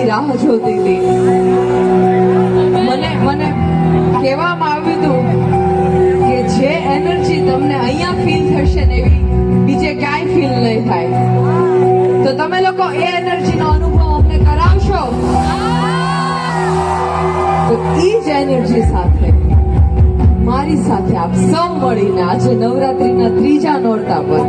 રાહ જોતી હતી. મને કહેવામાં આવ્યું હતું કે જે એનર્જી તમને અહીંયા ફીલ થશે ને એવી બીજે ક્યાંય ફીલ નહીં થાય. તો તમે લોકો એ એનર્જીનો અનુભવ અમને કરાવશો. તો એ જ એનર્જી સાથે મારી સાથે આપ સૌ મળીને આજે નવરાત્રીના ત્રીજા નોરતા પર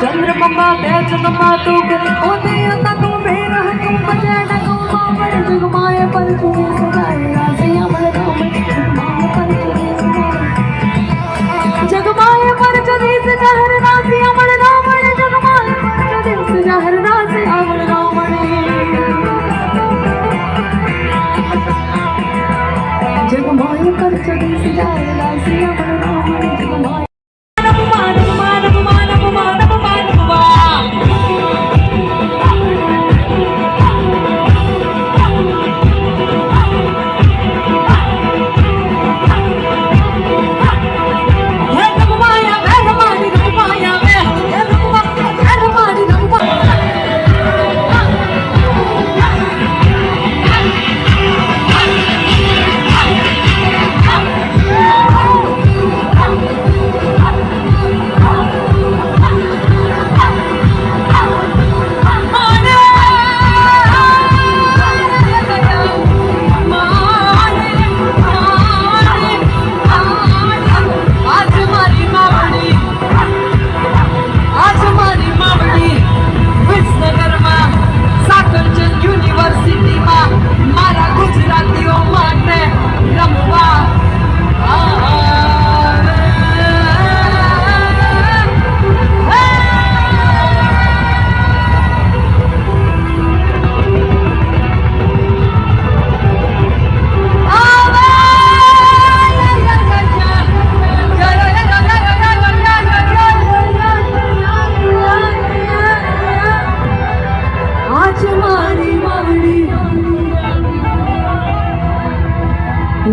चंद्रमा तेज तमा तू ओते आता तू मेरा तू बचड़ा तू मामड़ जगमाए पर तू सदाए रासे अमर राम जगमाए पर तू जगमाए पर जदी से जहर रासे अमर राम जगमाए पर जदी से जहर रासे अमर राम जगमाए पर जदी से जहर रासे अमर राम जगमाए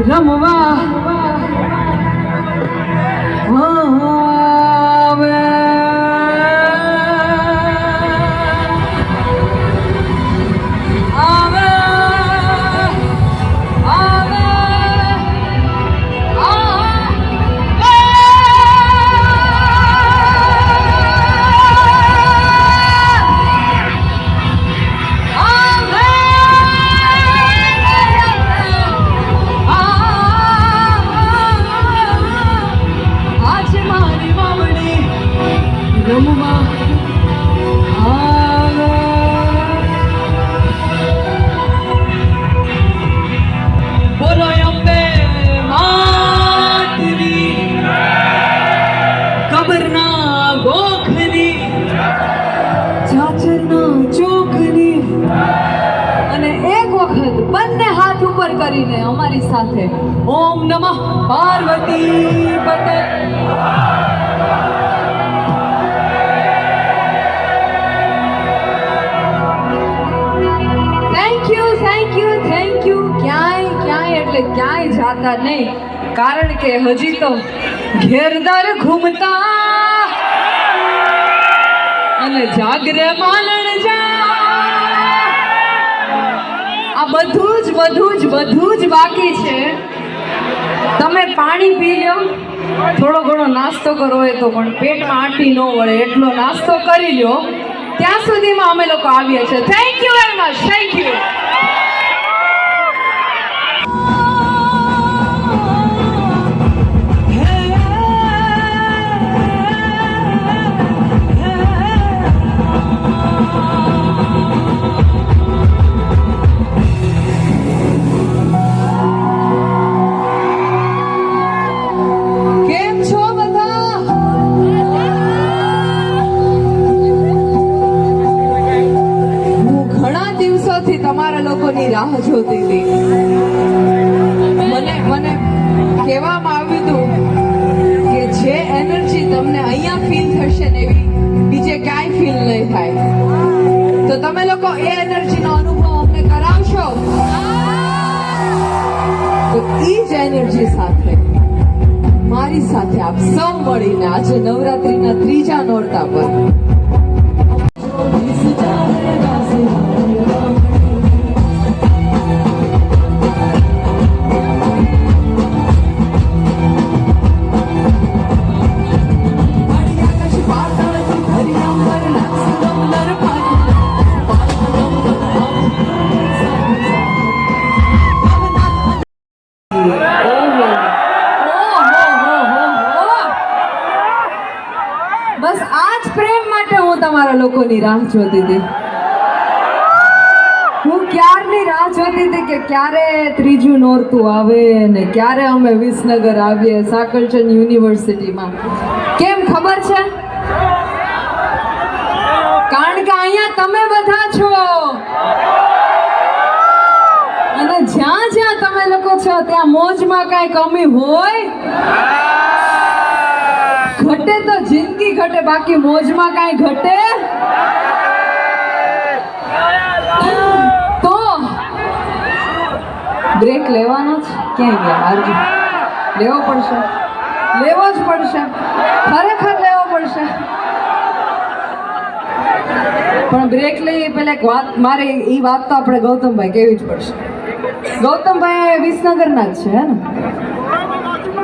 रमवा आवे आवे आवे रमवा आवे बोलो अम्बे मातरी कबરના ગોખની ચાચરના ચોકની અને એક વખત બંને હાથ ઉપર કરીને અમારી સાથે ઓમ નમઃ પાર્વતી પતે થેન્ક યુ ક્યાંય એટલે ક્યાંય જાતા નહીં કારણ કે હજી તો ઘેરદાર ઘૂમતા અને જાગરે માલણ જા આ બધું જ બાકી છે તમે પાણી પી લો થોડો ઘણો નાસ્તો કરવો હોય તો પણ પેટમાં આંટી ન વળે એટલો નાસ્તો કરી લો ત્યાં સુધીમાં અમે લોકો આવીએ છીએ thank you very much thank you તમારા લોકોની રાહ જોતી હતી મને કહેવામાં આવ્યું હતું કે જે એનર્જી તમને અહીંયા ફીલ થશે ને એવી બીજે ક્યાંય ફીલ નહીં થાય તો તમે લોકો એ એનર્જીનો અનુભવ અમને કરાવશો તો એ જ એનર્જી સાથે મારી સાથે આપ સૌ મળીને આજે નવરાત્રીના ત્રીજા નોરતા પર બસ આ જ પ્રેમ માટે તમારા લોકોની રાહ જોતી હતી. હું ક્યારની રાહ જોતી હતી કે ક્યારે ત્રીજું નોરતું આવે ને ક્યારે અમે વિસનગર આવીએ સાકલચંદ યુનિવર્સિટીમાં. કેમ ખબર છે? કારણ કે અહીંયા તમે બધા છો અને જ્યાં જ્યાં તમે લોકો છો ત્યાં મોજમાં કાંઈ કમી હોય ઘટે તો જિંદગી ઘટે, બાકી મોજમાં કાંઈ ઘટે તો બ્રેક લેવાનો જ. ક્યાંય ગયા હારજો, લેવો પડશે, લેવો જ પડશે, ખરેખર લેવો પડશે. પણ બ્રેક લઈએ પહેલા એક વાત, મારે એ વાત તો આપણે ગૌતમભાઈ કહેવી જ પડશે. ગૌતમભાઈ વિસનગરના જ છે હે ને?